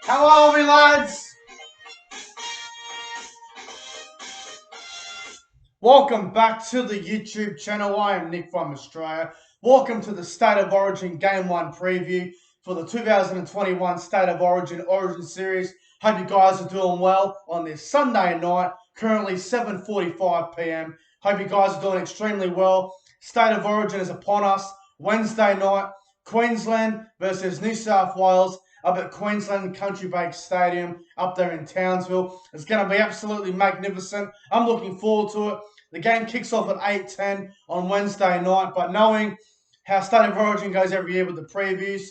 How are we, lads? Welcome back to the YouTube channel. I am Nick from Australia. Welcome to the State of Origin Game 1 preview for the 2021 State of Origin Series. Hope you guys are doing well on this Sunday night, currently 7:45 p.m. Hope you guys are doing extremely well. State of Origin is upon us. Wednesday night, Queensland versus New South Wales up at Queensland Country Bank Stadium up there in Townsville. It's going to be absolutely magnificent. I'm looking forward to it. The game kicks off at 8:10 on Wednesday night, but knowing how State of Origin goes every year with the previews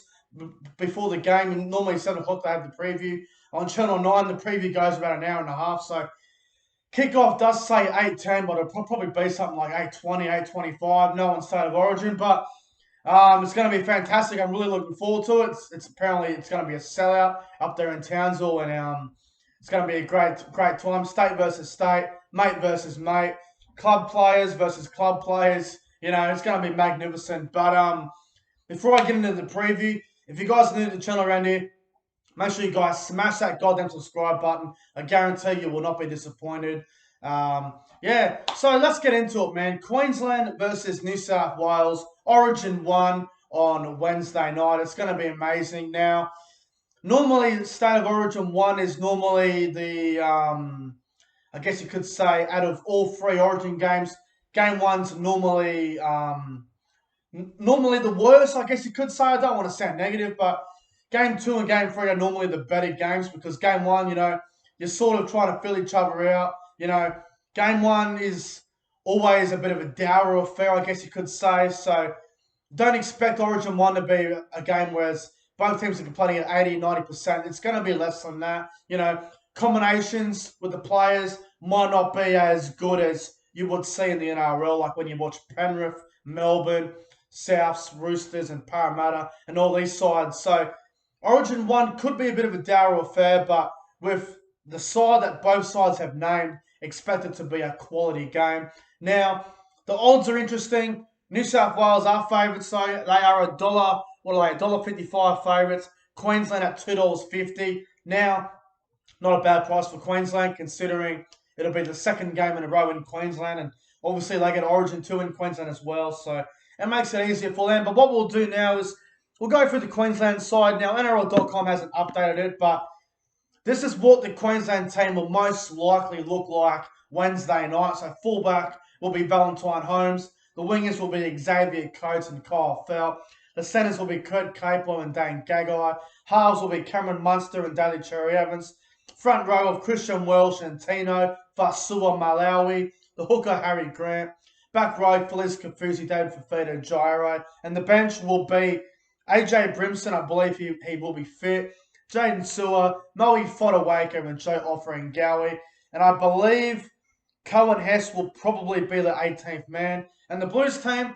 before the game, and normally 7 o'clock they have the preview. On Channel 9, the preview goes about an hour and a half, so kickoff does say 8:10, but it'll probably be something like 8:20, 8:25, no on State of Origin, but it's going to be fantastic. I'm really looking forward to it. It's apparently it's going to be a sellout up there in Townsville, and it's going to be a great time. State versus state, mate versus mate, club players versus club players. You know, it's going to be magnificent. But before I get into the preview, if you guys are new to the channel around here, make sure you guys smash that goddamn subscribe button. I guarantee you will not be disappointed. Yeah, so let's get into it, man. Queensland versus New South Wales, Origin 1 on Wednesday night. It's going to be amazing. Now, normally, State of Origin 1 is normally the, I guess you could say, out of all 3 Origin games, Game 1's normally the worst, I guess you could say. I don't want to sound negative, but Game 2 and Game 3 are normally the better games because Game 1, you know, you're sort of trying to fill each other out. You know, Game 1 is always a bit of a dour affair, I guess you could say. So don't expect Origin 1 to be a game where both teams are completing at 80, 90%. It's going to be less than that. You know, combinations with the players might not be as good as you would see in the NRL, like when you watch Penrith, Melbourne, Souths, Roosters, and Parramatta, and all these sides. So Origin 1 could be a bit of a dour affair, but with the side that both sides have named, expected to be a quality game. Now, the odds are interesting. New South Wales are favourites, so they are $1.55 favourites. Queensland at $2.50. Now, not a bad price for Queensland, considering it'll be the second game in a row in Queensland, and obviously they get Origin 2 in Queensland as well, so it makes it easier for them. But what we'll do now is we'll go through the Queensland side. Now, NRL.com hasn't updated it, but this is what the Queensland team will most likely look like Wednesday night. So fullback will be Valentine Holmes. The wingers will be Xavier Coates and Kyle Felt. The centres will be Kurt Capewell and Dane Gagai. Halves will be Cameron Munster and Daly Cherry-Evans. Front row of Christian Welsh and Tino Fasua Malawi. The hooker Harry Grant. Back row Felice Kafusi, David Fafita, Gyro. And the bench will be AJ Brimson. I believe he will be fit. Jaden Sewer, Moe Fodawaker, and Joe Offering Gowie. And I believe Cohen Hess will probably be the 18th man. And the Blues team,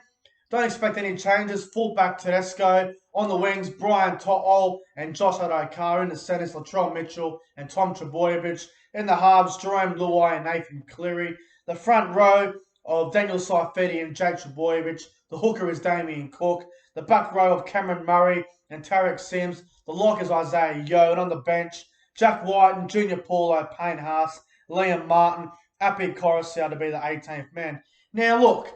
don't expect any changes. Fullback Tedesco. On the wings, Brian To'o and Josh Adokar. In the centres, Latrell Mitchell and Tom Trebojevic. In the halves, Jerome Luai and Nathan Cleary. The front row of Daniel Saifidi and Jake Trebojevic. The hooker is Damien Cook. The back row of Cameron Murray and Tarek Sims. The lock is Isaiah Yeo. And on the bench, Jack White and Junior Paulo, Payne Haas, Liam Martin, Api Coruscant to be the 18th man. Now, look,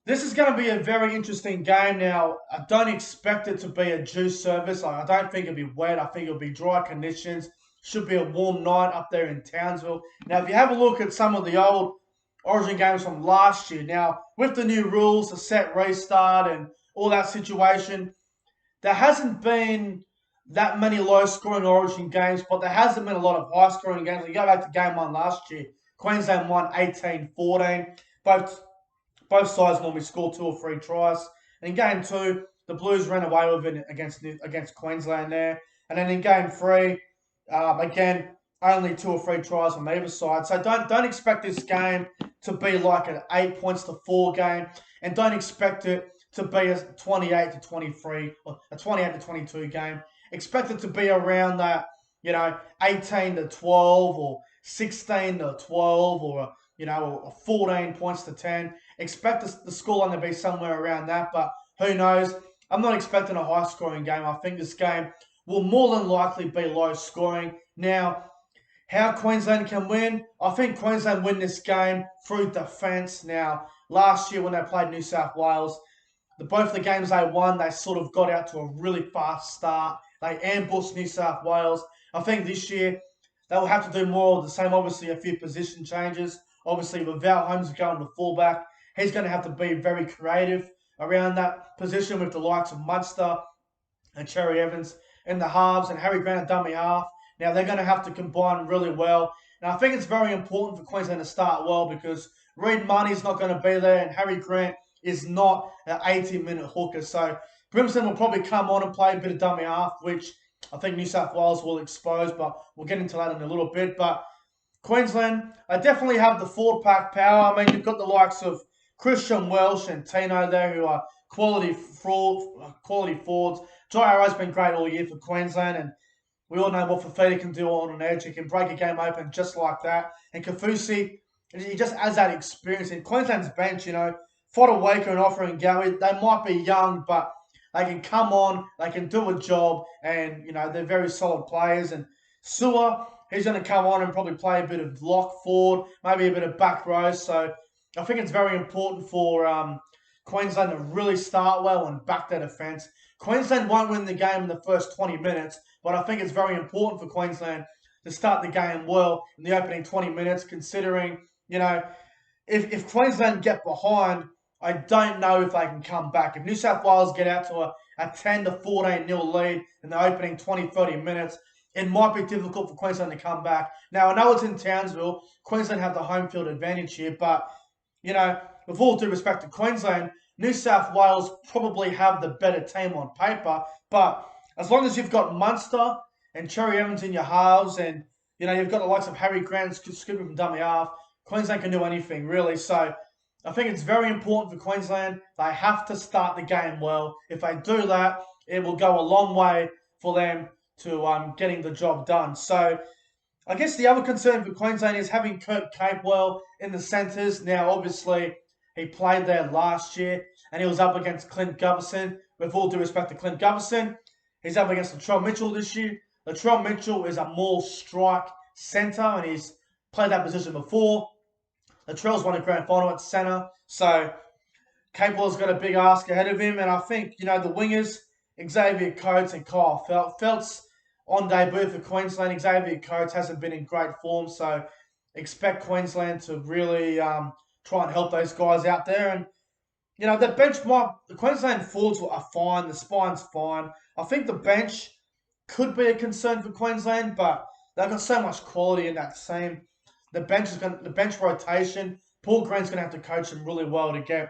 this is going to be a very interesting game. Now, I don't expect it to be a juice service. I don't think it'll be wet. I think it'll be dry conditions. Should be a warm night up there in Townsville. Now, if you have a look at some of the old Origin games from last year, now, with the new rules, the set restart and all that situation, there hasn't been that many low-scoring Origin games, but there hasn't been a lot of high-scoring games. You go back to Game 1 last year, Queensland won 18-14. Both sides normally score 2 or 3 tries. And in Game 2, the Blues ran away with it against Queensland there. And then in Game 3, again, only 2 or 3 tries on either side. So don't expect this game to be like an 8-4 game, and don't expect it to be a 28-23 or a 28-22 game. Expect it to be around that, 18-12 or 16-12 or, 14 points to 10. Expect the scoreline to be somewhere around that, but who knows? I'm not expecting a high-scoring game. I think this game will more than likely be low scoring. Now, how Queensland can win? I think Queensland win this game through defence. Now, last year when they played New South Wales, both the games they won, they sort of got out to a really fast start. They ambushed New South Wales. I think this year they will have to do more of the same. Obviously, a few position changes. Obviously, with Val Holmes going to fullback, he's going to have to be very creative around that position with the likes of Munster and Cherry Evans in the halves and Harry Grant at dummy half. Now they're going to have to combine really well. And I think it's very important for Queensland to start well because Reid Marnie's not going to be there and Harry Grant is not an 80-minute hooker. So Brimson will probably come on and play a bit of dummy half, which I think New South Wales will expose, but we'll get into that in a little bit. But Queensland, they definitely have the forward pack power. I mean, you've got the likes of Christian Welsh and Tino there who are quality forwards. Jai Arrow's been great all year for Queensland, and we all know what Fafita can do on an edge. He can break a game open just like that. And Kafusi, he just adds that experience. In Queensland's bench, Fodder Waker and Offer and Gowie, they might be young, but they can come on, they can do a job, and, they're very solid players. And Sewer, he's going to come on and probably play a bit of lock forward, maybe a bit of back row. So I think it's very important for Queensland to really start well and back their defence. Queensland won't win the game in the first 20 minutes, but I think it's very important for Queensland to start the game well in the opening 20 minutes, considering, if Queensland get behind, I don't know if they can come back. If New South Wales get out to a 10 to 14 nil lead in the opening 20, 30 minutes, it might be difficult for Queensland to come back. Now, I know it's in Townsville. Queensland have the home field advantage here, but, with all due respect to Queensland, New South Wales probably have the better team on paper, but as long as you've got Munster and Cherry Evans in your halves and, you've got the likes of Harry Grant scooping from dummy half, Queensland can do anything, really. So I think it's very important for Queensland. They have to start the game well. If they do that, it will go a long way for them to getting the job done. So I guess the other concern for Queensland is having Kurt Capewell in the centres. Now, obviously, he played there last year, and he was up against Clint Gutherson. With all due respect to Clint Gutherson, he's up against Latrell Mitchell this year. Latrell Mitchell is a more strike centre, and he's played that position before. Latrell's won a grand final at centre, so Capewell's got a big ask ahead of him. And I think, the wingers, Xavier Coates and Kyle Felt's on debut for Queensland. Xavier Coates hasn't been in great form, so expect Queensland to really try and help those guys out there. And, the Queensland forwards are fine. The spine's fine. I think the bench could be a concern for Queensland, but they've got so much quality in that team. The bench rotation, Paul Green's going to have to coach them really well to get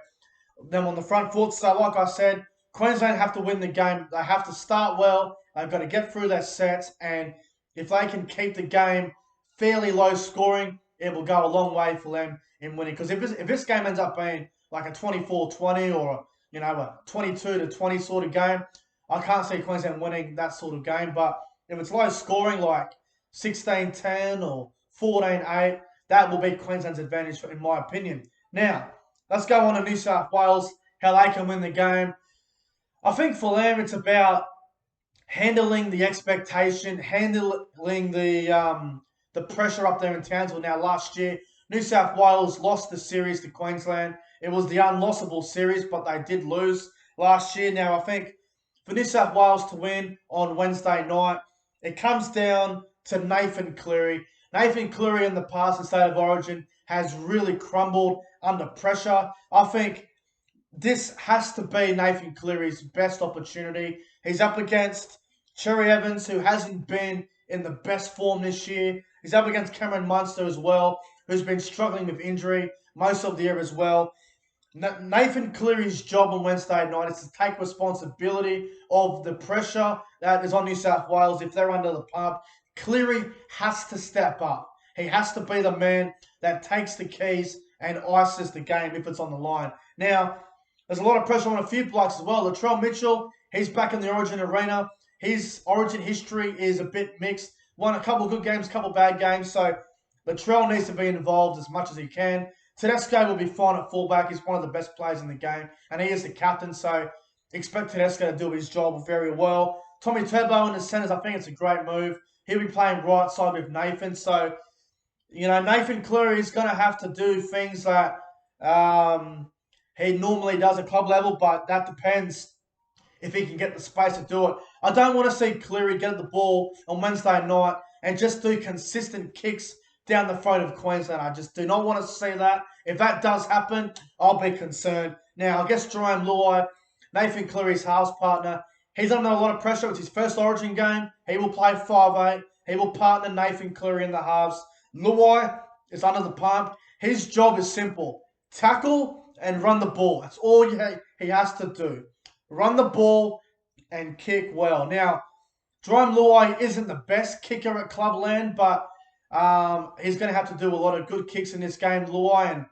them on the front foot. So, like I said, Queensland have to win the game. They have to start well. They've got to get through their sets, and if they can keep the game fairly low scoring, it will go a long way for them in winning. Because if this game ends up being like a 24-20 or a 22-20 sort of game, I can't see Queensland winning that sort of game. But if it's low scoring like 16-10 or 14-8, that will be Queensland's advantage, in my opinion. Now, let's go on to New South Wales, how they can win the game. I think for them, it's about handling the expectation, handling the pressure up there in Townsville. Now, last year, New South Wales lost the series to Queensland. It was the unlossable series, but they did lose last year. Now, I think for New South Wales to win on Wednesday night, it comes down to Nathan Cleary. Nathan Cleary in the past in State of Origin has really crumbled under pressure. I think this has to be Nathan Cleary's best opportunity. He's up against Cherry Evans, who hasn't been in the best form this year. He's up against Cameron Munster as well, who's been struggling with injury most of the year as well. Nathan Cleary's job on Wednesday night is to take responsibility of the pressure that is on New South Wales if they're under the pump. Cleary has to step up. He has to be the man that takes the keys and ices the game if it's on the line. Now, there's a lot of pressure on a few blokes as well. Latrell Mitchell, he's back in the Origin arena. His Origin history is a bit mixed. Won a couple good games, couple bad games. So Latrell needs to be involved as much as he can. Tedesco will be fine at fullback. He's one of the best players in the game, and he is the captain. So expect Tedesco to do his job very well. Tommy Turbo in the centres, I think it's a great move. He'll be playing right side with Nathan. So, Nathan Cleary is going to have to do things that he normally does at club level, but that depends if he can get the space to do it. I don't want to see Cleary get the ball on Wednesday night and just do consistent kicks down the throat of Queensland. I just do not want to see that. If that does happen, I'll be concerned. Now, I guess Jerome Luai, Nathan Cleary's halves partner, he's under a lot of pressure. It's his first Origin game. He will play 5'8". He will partner Nathan Cleary in the halves. Luai is under the pump. His job is simple. Tackle and run the ball. That's all he has to do. Run the ball and kick well. Now, Jerome Luai isn't the best kicker at Clubland, but he's going to have to do a lot of good kicks in this game, Luai,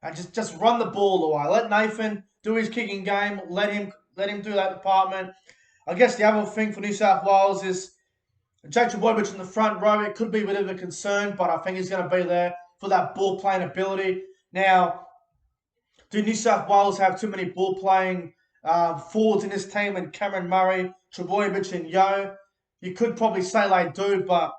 and just run the ball, Luai. Let Nathan do his kicking game. Let him do that department. I guess the other thing for New South Wales is Jake Trbojevic in the front row. It could be a bit of a concern, but I think he's going to be there for that ball playing ability. Now, do New South Wales have too many ball playing forwards in this team, and Cameron Murray, Trbojevic and Yo? You could probably say they do, but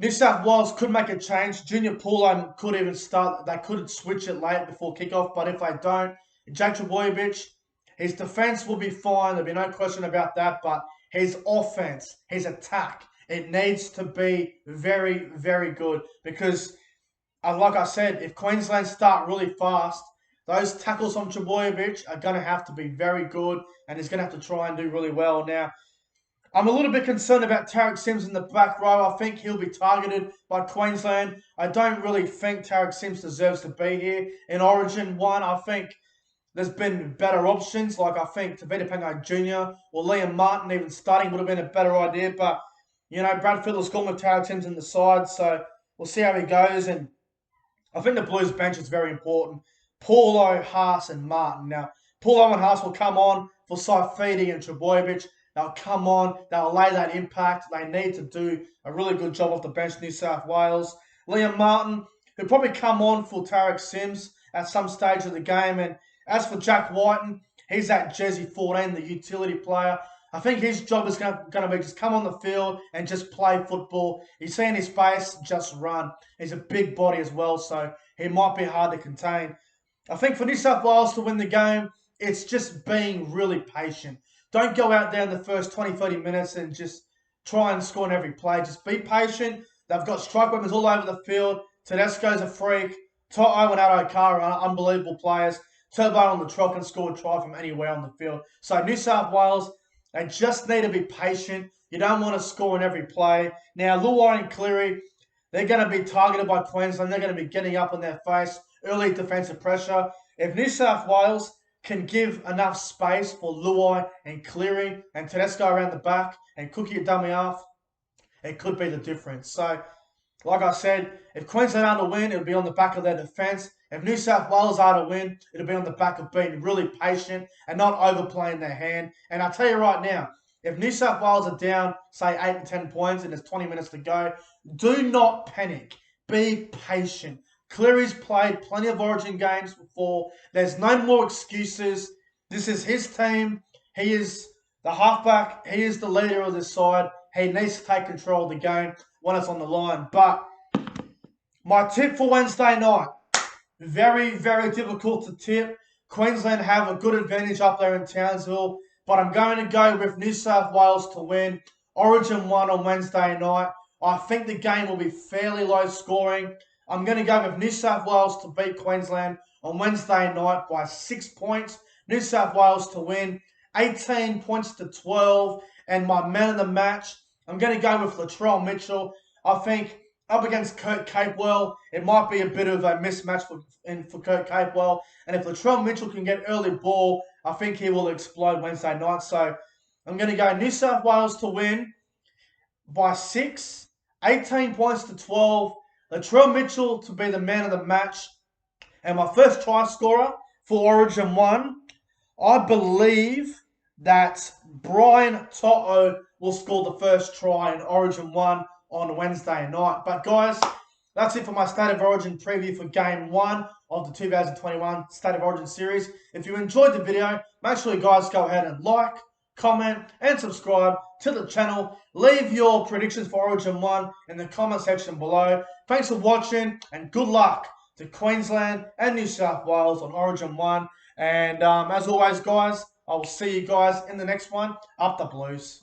New South Wales could make a change. Junior Paulo could even start. They could switch it late before kickoff, but if they don't, Jake Trbojevic, his defense will be fine. There'll be no question about that, but his offense, his attack, it needs to be very, very good because, like I said, if Queensland start really fast, those tackles on Trbojevic are going to have to be very good, and he's going to have to try and do really well. Now, I'm a little bit concerned about Tarek Sims in the back row. I think he'll be targeted by Queensland. I don't really think Tarek Sims deserves to be here in Origin 1. I think there's been better options, like I think Tavita Pangai Jr. or Liam Martin even starting would have been a better idea. But, Brad Fiddler's gone with Tarek Sims in the side, so we'll see how he goes. And I think the Blues bench is very important. Paulo, Haas, and Martin. Now, Paulo and Haas will come on for Saifidi and Trbojevic. They'll come on. They'll lay that impact. They need to do a really good job off the bench, New South Wales. Liam Martin, who'll probably come on for Tarek Sims at some stage of the game. And as for Jack Whiten, he's that Jersey 14, the utility player. I think his job is going to be just come on the field and just play football. He's seeing his space, just run. He's a big body as well, so he might be hard to contain. I think for New South Wales to win the game, it's just being really patient. Don't go out there in the first 20, 30 minutes and just try and score in every play. Just be patient. They've got strike weapons all over the field. Tedesco's a freak. Toto and Adokar are unbelievable players. Turbo on the truck and score a try from anywhere on the field. So New South Wales, they just need to be patient. You don't want to score in every play. Now, Luai and Cleary, they're going to be targeted by Queensland. They're going to be getting up on their face. Early defensive pressure. If New South Wales can give enough space for Luai and Cleary and Tedesco around the back and Cookie a dummy half, it could be the difference. So, like I said, if Queensland are to win, it'll be on the back of their defence. If New South Wales are to win, it'll be on the back of being really patient and not overplaying their hand. And I'll tell you right now, if New South Wales are down, say 8 to 10 points and there's 20 minutes to go, do not panic. Be patient. Cleary's played plenty of Origin games before. There's no more excuses. This is his team. He is the halfback. He is the leader of this side. He needs to take control of the game when it's on the line. But my tip for Wednesday night, very, very difficult to tip. Queensland have a good advantage up there in Townsville, but I'm going to go with New South Wales to win. Origin 1 on Wednesday night. I think the game will be fairly low scoring. I'm going to go with New South Wales to beat Queensland on Wednesday night by 6 points. New South Wales to win 18 points to 12. And my man of the match, I'm going to go with Latrell Mitchell. I think up against Kurt Capewell, it might be a bit of a mismatch for Kurt Capewell. And if Latrell Mitchell can get early ball, I think he will explode Wednesday night. So I'm going to go New South Wales to win by 6, 18 points to 12. Latrell Mitchell to be the man of the match. And my first try scorer for Origin 1, I believe that Brian Toto will score the first try in Origin 1 on Wednesday night. But guys, that's it for my State of Origin preview for Game 1 of the 2021 State of Origin series. If you enjoyed the video, make sure you guys go ahead and like, comment, and subscribe to the channel. Leave your predictions for Origin 1 in the comment section below. Thanks for watching, and good luck to Queensland and New South Wales on Origin 1. And as always, guys, I will see you guys in the next one. Up the Blues.